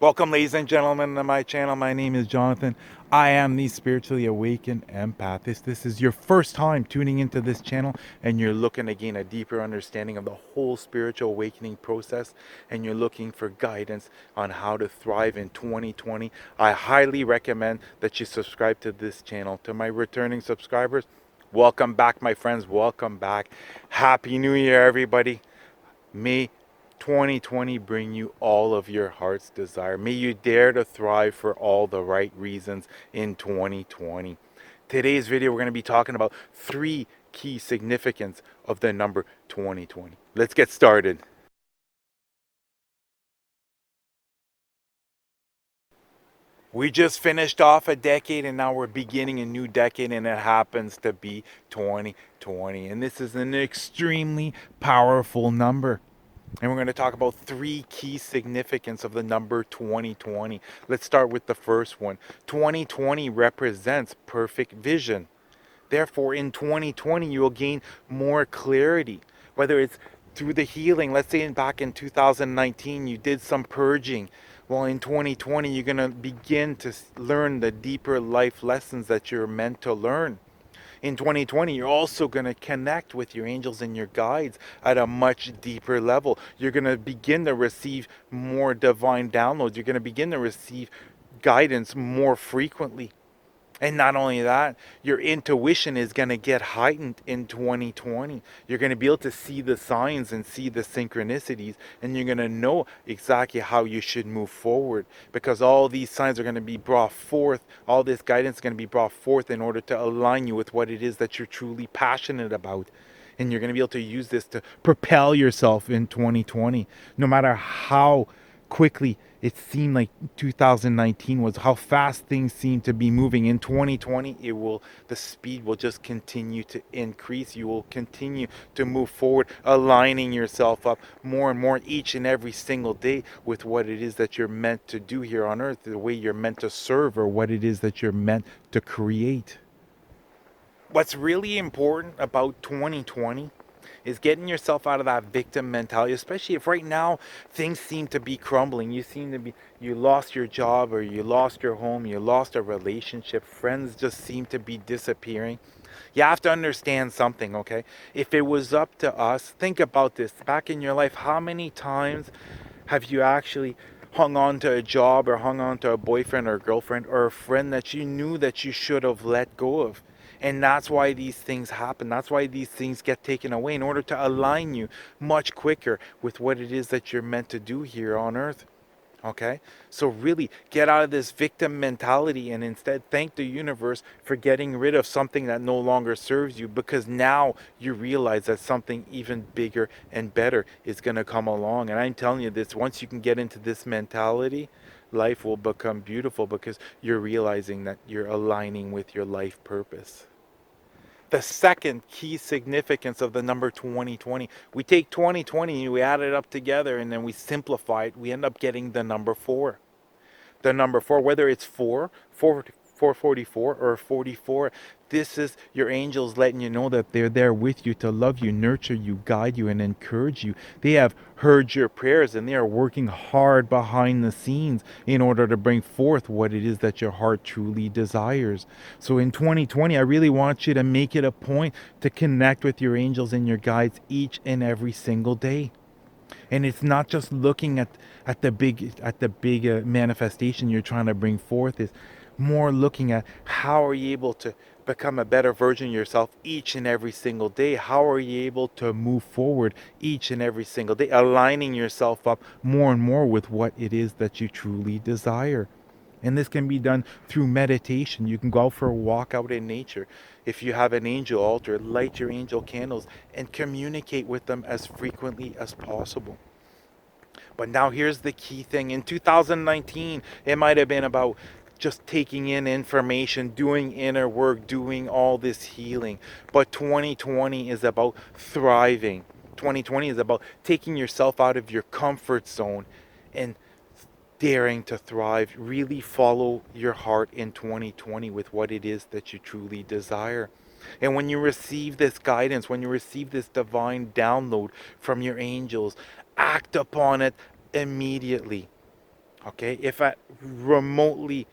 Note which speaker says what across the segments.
Speaker 1: Welcome, ladies and gentlemen, to my channel. My name is Jonathan. I am the spiritually awakened empath. This is your first time tuning into this channel and you're looking to gain a deeper understanding of the whole spiritual awakening process and you're looking for guidance on how to thrive in 2020. I highly recommend that you subscribe to this channel. To my returning subscribers, welcome back, my friends. Welcome back. Happy New Year, everybody. May 2020 bring you all of your heart's desire. May you dare to thrive for all the right reasons in 2020. Today's video, we're going to be talking about three key significance of the number 2020. Let's get started. We just finished off a decade and now we're beginning a new decade, and it happens to be 2020. And this is an extremely powerful number. And we're going to talk about three key significance of the number 2020. Let's start with the first one. 2020 represents perfect vision. Therefore, in 2020, you will gain more clarity, whether it's through the healing. Let's say back in 2019, you did some purging. Well, in 2020, you're going to begin to learn the deeper life lessons that you're meant to learn. In 2020, you're also going to connect with your angels and your guides at a much deeper level. You're going to begin to receive more divine downloads. You're going to begin to receive guidance more frequently. And not only that, your intuition is going to get heightened in 2020. You're going to be able to see the signs and see the synchronicities, and you're going to know exactly how you should move forward, because all these signs are going to be brought forth. All this guidance is going to be brought forth in order to align you with what it is that you're truly passionate about. And you're going to be able to use this to propel yourself in 2020, no matter how quickly it seemed like 2019 was, how fast things seem to be moving. In 2020, the speed will just continue to increase. You will continue to move forward, aligning yourself up more and more each and every single day with what it is that you're meant to do here on earth, the way you're meant to serve, or what it is that you're meant to create. What's really important about 2020 is getting yourself out of that victim mentality, especially if right now things seem to be crumbling. You lost your job, or you lost your home, you lost a relationship, friends just seem to be disappearing. You have to understand something, okay? If it was up to us, think about this. Back in your life, how many times have you actually hung on to a job, or hung on to a boyfriend or girlfriend or a friend that you knew that you should have let go of? And that's why these things happen. That's why these things get taken away, in order to align you much quicker with what it is that you're meant to do here on earth. Okay? So really get out of this victim mentality and instead thank the universe for getting rid of something that no longer serves you, because now you realize that something even bigger and better is going to come along. And I'm telling you this, once you can get into this mentality, life will become beautiful, because you're realizing that you're aligning with your life purpose. The second key significance of the number 2020, we take 2020 and we add it up together and then we simplify it, we end up getting the number 4. The number 4, whether it's 444 or 44, this is your angels letting you know that they're there with you to love you, nurture you, guide you, and encourage you. They have heard your prayers and they are working hard behind the scenes in order to bring forth what it is that your heart truly desires. So in 2020, I really want you to make it a point to connect with your angels and your guides each and every single day. And it's not just looking at the big manifestation you're trying to bring forth. Is more looking at how are you able to become a better version of yourself each and every single day. How are you able to move forward each and every single day, aligning yourself up more and more with what it is that you truly desire. And this can be done through meditation. You can go out for a walk out in nature. If you have an angel altar, light your angel candles and communicate with them as frequently as possible. But now here's the key thing. In 2019, it might have been about just taking in information, doing inner work, doing all this healing. But 2020 is about thriving. 2020 is about taking yourself out of your comfort zone and daring to thrive. Really follow your heart in 2020 with what it is that you truly desire. And when you receive this guidance, when you receive this divine download from your angels, act upon it immediately. Okay, if I remotely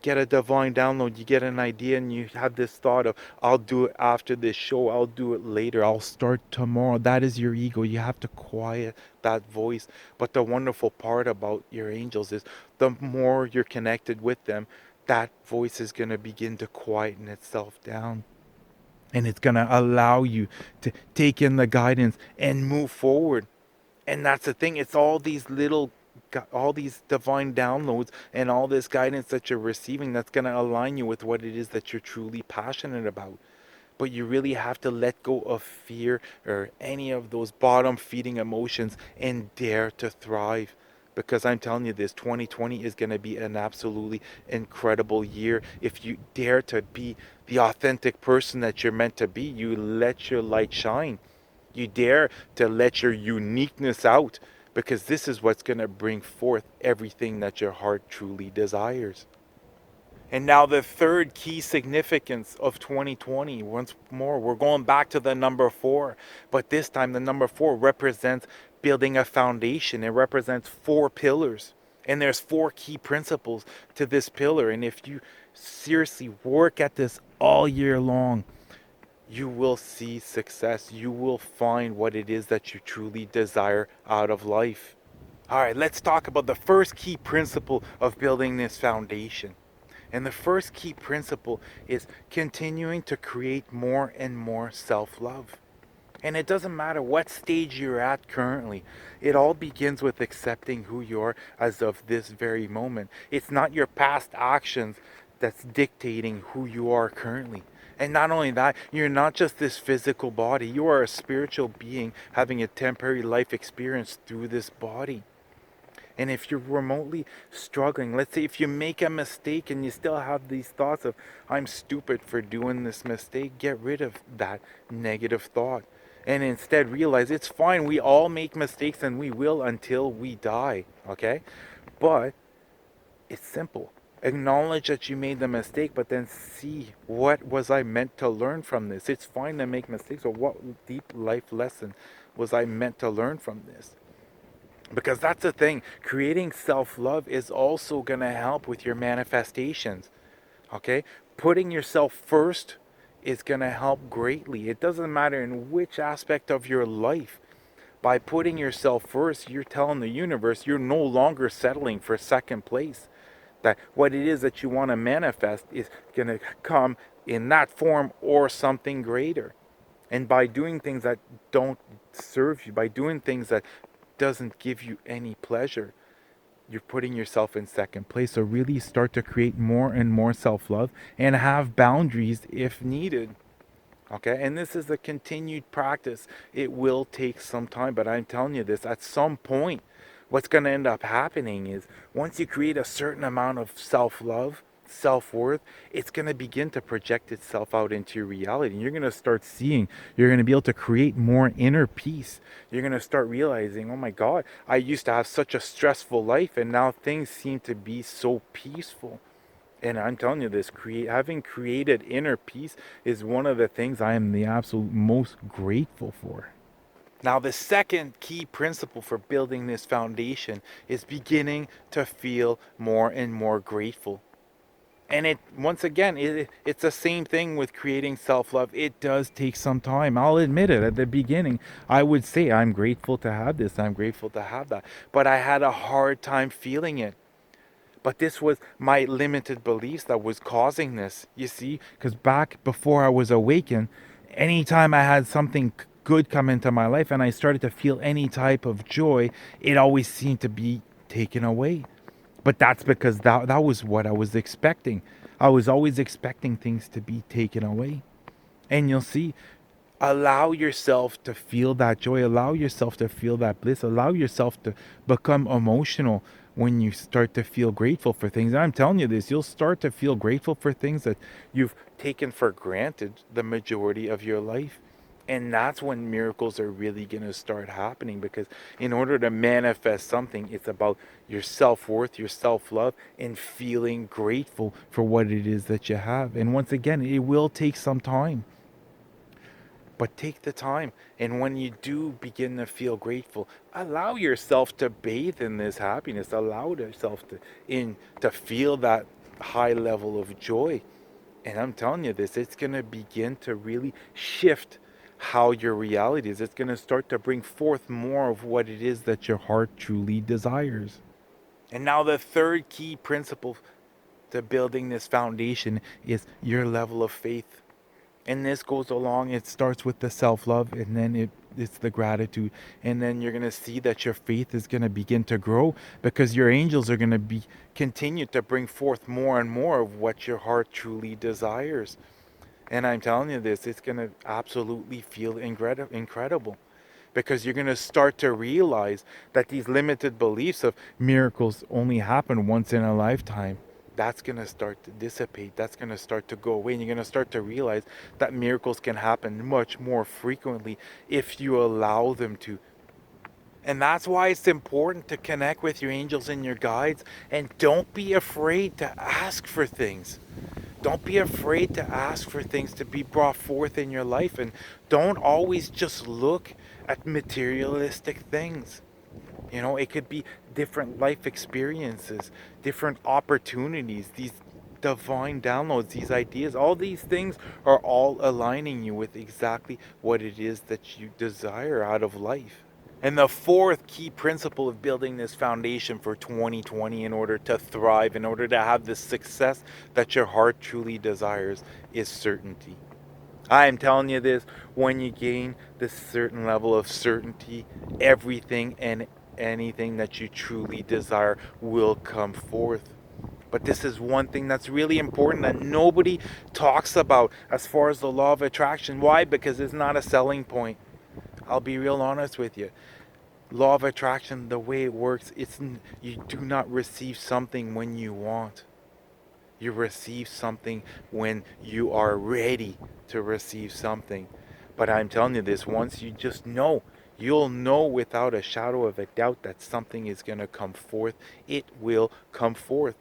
Speaker 1: get a divine download, you get an idea, and you have this thought of, I'll do it after this show, I'll do it later, I'll start tomorrow. That is your ego. You have to quiet that voice. But the wonderful part about your angels is the more you're connected with them, that voice is going to begin to quieten itself down. And it's going to allow you to take in the guidance and move forward. And that's the thing, it's all these little, all these divine downloads and all this guidance that you're receiving that's going to align you with what it is that you're truly passionate about. But you really have to let go of fear or any of those bottom feeding emotions and dare to thrive. Because I'm telling you this, 2020 is going to be an absolutely incredible year. If you dare to be the authentic person that you're meant to be, you let your light shine. You dare to let your uniqueness out, because this is what's going to bring forth everything that your heart truly desires. And now, the third key significance of 2020, once more, we're going back to the number four, but this time the number four represents building a foundation. It represents four pillars. And there's four key principles to this pillar. And if you seriously work at this all year long, you will see success. You will find what it is that you truly desire out of life. All right, let's talk about the first key principle of building this foundation. And the first key principle is continuing to create more and more self love. And it doesn't matter what stage you're at currently. It all begins with accepting who you are as of this very moment. It's not your past actions that's dictating who you are currently. And not only that, you're not just this physical body. You are a spiritual being having a temporary life experience through this body. And if you're remotely struggling, let's say if you make a mistake and you still have these thoughts of, I'm stupid for doing this mistake, get rid of that negative thought. And instead realize it's fine. We all make mistakes, and we will until we die. Okay? But it's simple. Acknowledge that you made the mistake, but then see, what was I meant to learn from this? It's fine to make mistakes, but what deep life lesson was I meant to learn from this? Because that's the thing, creating self-love is also going to help with your manifestations. Okay? Putting yourself first is going to help greatly. It doesn't matter in which aspect of your life. By putting yourself first, you're telling the universe you're no longer settling for second place. That what it is that you want to manifest is going to come in that form or something greater. And by doing things that don't serve you, by doing things that doesn't give you any pleasure, you're putting yourself in second place. So really start to create more and more self-love and have boundaries if needed. Okay, and this is a continued practice. It will take some time, but I'm telling you this, at some point, what's going to end up happening is once you create a certain amount of self-love, self-worth, it's going to begin to project itself out into your reality. And you're going to start seeing, you're going to be able to create more inner peace. You're going to start realizing, oh my God, I used to have such a stressful life, and now things seem to be so peaceful. And I'm telling you this, having created inner peace is one of the things I am the absolute most grateful for. Now, the second key principle for building this foundation is beginning to feel more and more grateful. And once again, it's the same thing with creating self-love. It does take some time. I'll admit it. At the beginning, I would say, I'm grateful to have this, I'm grateful to have that. But I had a hard time feeling it. But this was my limited beliefs that was causing this, you see? Because back before I was awakened, anytime I had something good come into my life and I started to feel any type of joy, it always seemed to be taken away. But that's because that was what I was expecting. I was always expecting things to be taken away. And you'll see, allow yourself to feel that joy, allow yourself to feel that bliss, allow yourself to become emotional when you start to feel grateful for things. And I'm telling you this, you'll start to feel grateful for things that you've taken for granted the majority of your life. And that's when miracles are really going to start happening, because in order to manifest something, it's about your self-worth, your self-love, and feeling grateful for what it is that you have. And once again, it will take some time. But take the time, and when you do begin to feel grateful, allow yourself to bathe in this happiness. Allow yourself to feel that high level of joy. And I'm telling you this, it's going to begin to really shift how your reality is. It's going to start to bring forth more of what it is that your heart truly desires. And now the third key principle to building this foundation is your level of faith. And this goes along, it starts with the self-love, and then it's the gratitude, and then you're going to see that your faith is going to begin to grow, because your angels are going to be continue to bring forth more and more of what your heart truly desires. And I'm telling you this, it's going to absolutely feel incredible, because you're going to start to realize that these limited beliefs of miracles only happen once in a lifetime, that's going to start to dissipate. That's going to start to go away. And you're going to start to realize that miracles can happen much more frequently if you allow them to. And that's why it's important to connect with your angels and your guides. And don't be afraid to ask for things. Don't be afraid to ask for things to be brought forth in your life. And don't always just look at materialistic things. You know, it could be different life experiences, different opportunities, these divine downloads, these ideas. All these things are all aligning you with exactly what it is that you desire out of life. And the fourth key principle of building this foundation for 2020 in order to thrive, in order to have the success that your heart truly desires, is certainty. I am telling you this, when you gain this certain level of certainty, everything and anything that you truly desire will come forth. But this is one thing that's really important that nobody talks about as far as the law of attraction. Why? Because it's not a selling point. I'll be real honest with you. Law of attraction, the way it works, you do not receive something when you want. You receive something when you are ready to receive something. But I'm telling you this, once you just know, you'll know without a shadow of a doubt that something is going to come forth. It will come forth.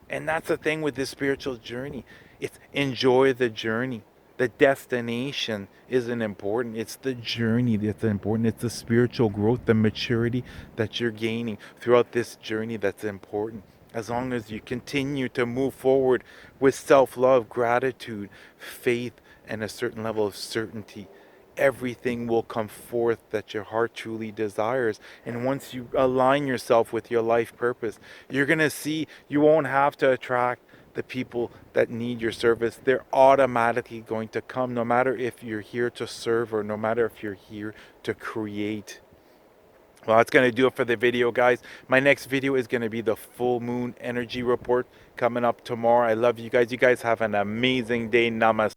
Speaker 1: And that's the thing with this spiritual journey. It's enjoy the journey. The destination isn't important. It's the journey that's important. It's the spiritual growth, the maturity that you're gaining throughout this journey that's important. As long as you continue to move forward with self-love, gratitude, faith, and a certain level of certainty, everything will come forth that your heart truly desires. And once you align yourself with your life purpose, you're going to see you won't have to attract the people that need your service. They're automatically going to come, no matter if you're here to serve or no matter if you're here to create. Well, that's going to do it for the video, guys. My next video is going to be the full moon energy report coming up tomorrow. I love you guys. You guys have an amazing day. Namaste.